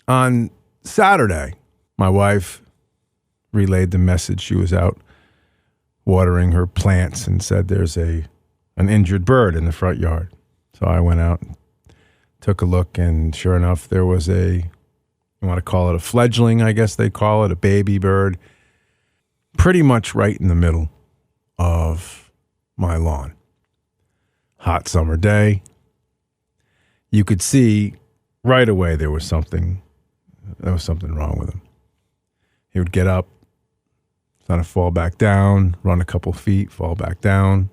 On Saturday, my wife relayed the message. She was out watering her plants and said there's an injured bird in the front yard. So I went out and took a look, and sure enough, there was you want to call it a fledgling, I guess they call it, a baby bird, pretty much right in the middle of my lawn. Hot summer day. You could see right away there was something wrong with him. He would get up, kind of fall back down, run a couple feet, fall back down.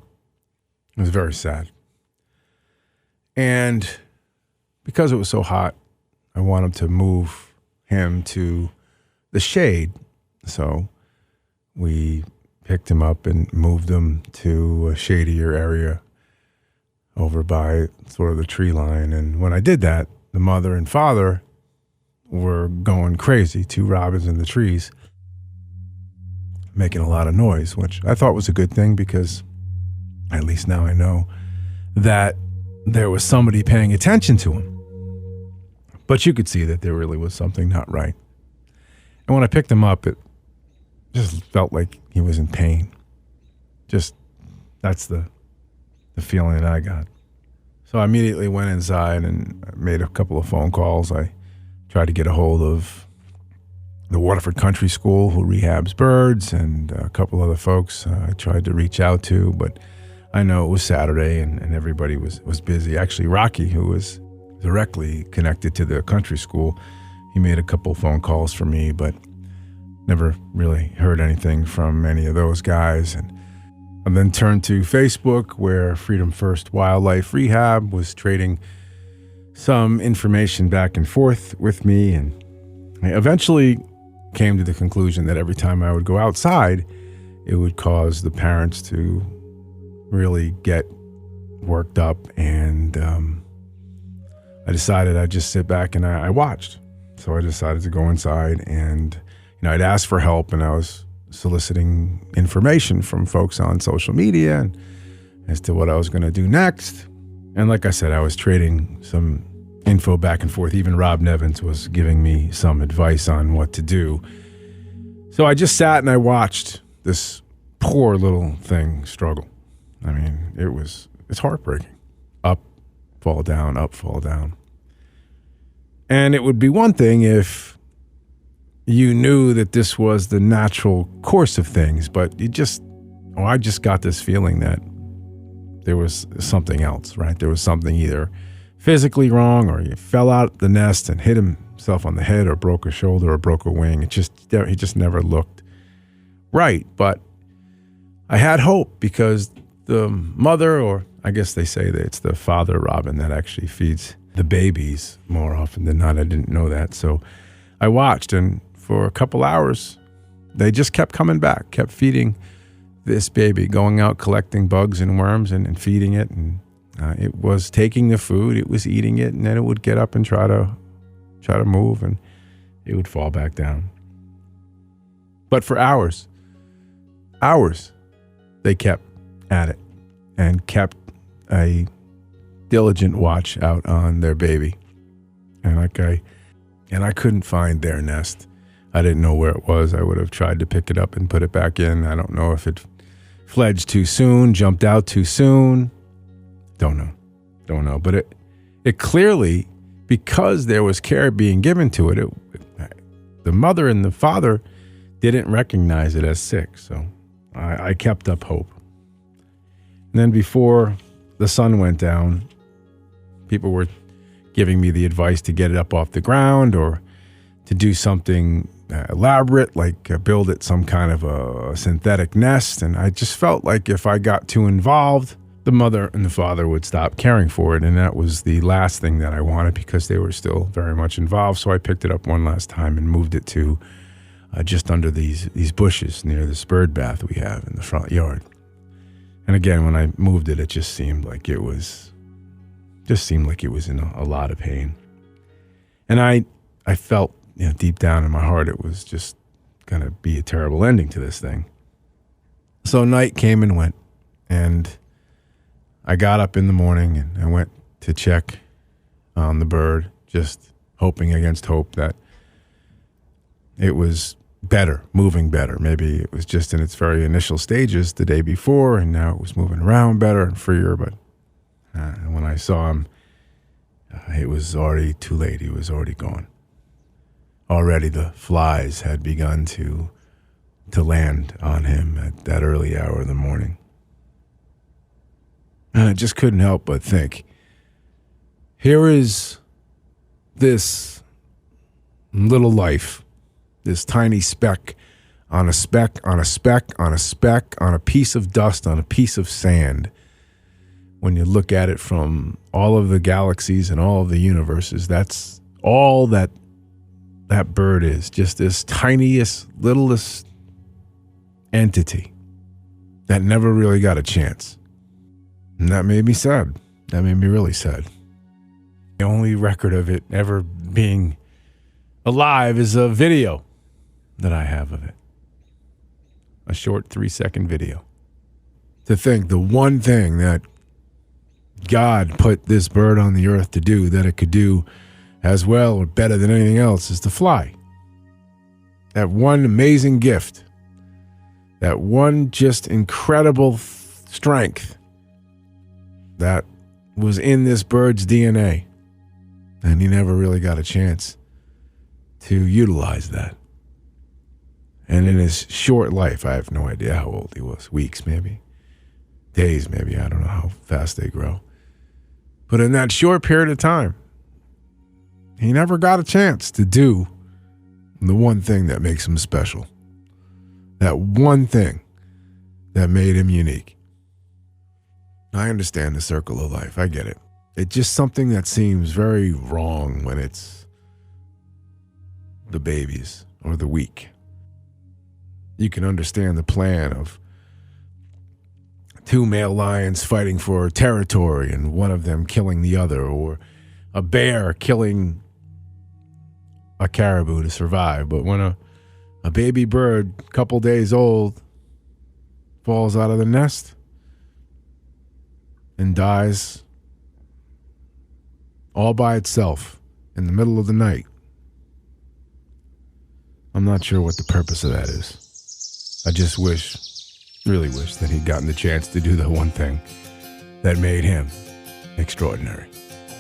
It was very sad. And because it was so hot, I wanted to move him to the shade. So we picked him up and moved him to a shadier area over by sort of the tree line. And when I did that, the mother and father were going crazy, two robins in the trees, making a lot of noise, which I thought was a good thing because at least now I know that there was somebody paying attention to him. But you could see that there really was something not right. And when I picked him up, it just felt like he was in pain. Just, that's the feeling that I got. So I immediately went inside and made a couple of phone calls. I tried to get a hold of the Waterford Country School, who rehabs birds, and a couple other folks I tried to reach out to, but I know it was Saturday and everybody was busy. Actually, Rocky, who was directly connected to the country school, he made a couple phone calls for me, but never really heard anything from any of those guys. And I then turned to Facebook, where Freedom First Wildlife Rehab was trading some information back and forth with me, and I eventually came to the conclusion that every time I would go outside, it would cause the parents to really get worked up, and I decided I'd just sit back and I watched. So I decided to go inside, and I'd asked for help, and I was soliciting information from folks on social media and as to what I was going to do next. And like I said, I was trading some info back and forth. Even Rob Nevins was giving me some advice on what to do. So I just sat and I watched this poor little thing struggle. I mean, it's heartbreaking. Up, fall down, up, fall down. And it would be one thing if you knew that this was the natural course of things, but I just got this feeling that there was something else, right? There was something either physically wrong, or he fell out the nest and hit himself on the head, or broke a shoulder, or broke a wing. He just never looked right. But I had hope, because the mother, or I guess they say that it's the father robin that actually feeds the babies more often than not. I didn't know that. So I watched, and for a couple hours, they just kept coming back, kept feeding this baby, going out collecting bugs and worms and feeding it. And it was taking the food, it was eating it, and then it would get up and try to move, and it would fall back down. But for hours, they kept at it and kept a diligent watch out on their baby. And I couldn't find their nest. I didn't know where it was. I would have tried to pick it up and put it back in. I don't know if it fledged too soon, jumped out too soon. Don't know. But it clearly, because there was care being given to it, the mother and the father didn't recognize it as sick. So I kept up hope. And then before the sun went down, people were giving me the advice to get it up off the ground, or to do something elaborate, like build it some kind of a synthetic nest. And I just felt like if I got too involved, the mother and the father would stop caring for it. And that was the last thing that I wanted, because they were still very much involved. So I picked it up one last time and moved it to just under these bushes near this bird bath we have in the front yard. And again, when I moved it, it just seemed like it was in a lot of pain. And I felt, deep down in my heart, it was just going to be a terrible ending to this thing. So night came and went, and I got up in the morning and I went to check on the bird, just hoping against hope that it was better, moving better. Maybe it was just in its very initial stages the day before, and now it was moving around better and freer. But when I saw him, it was already too late. He was already gone. Already the flies had begun to land on him at that early hour of the morning. And I just couldn't help but think, here is this little life, this tiny speck on a speck on a speck on a speck on a piece of dust on a piece of sand. When you look at it from all of the galaxies and all of the universes, that's all that bird is. Just this tiniest, littlest entity that never really got a chance. And that made me sad. That made me really sad. The only record of it ever being alive is a video that I have of it. A short 3-second video. To think the one thing that God put this bird on the earth to do, that it could do as well or better than anything else, is to fly. That one amazing gift. That one just incredible strength that was in this bird's DNA. And he never really got a chance to utilize that. And in his short life, I have no idea how old he was. Weeks, maybe. Days, maybe. I don't know how fast they grow. But in that short period of time, he never got a chance to do the one thing that makes him special. That one thing that made him unique. I understand the circle of life. I get it. It's just something that seems very wrong when it's the babies or the weak. You can understand the plan of two male lions fighting for territory and one of them killing the other, or a bear killing a caribou to survive. But when a baby bird, a couple days old, falls out of the nest and dies all by itself in the middle of the night, I'm not sure what the purpose of that is. I just really wish that he'd gotten the chance to do the one thing that made him extraordinary.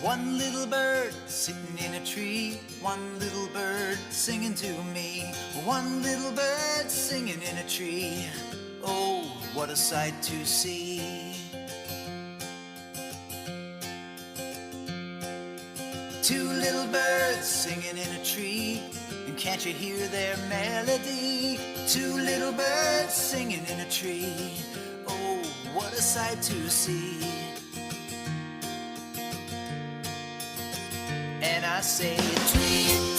One little bird sitting in a tree, one little bird singing to me, one little bird singing in a tree. Oh, what a sight to see. Two little birds singing in a tree, and can't you hear their melody? Two little birds singing in a tree. Oh, what a sight to see. And I say, tweet,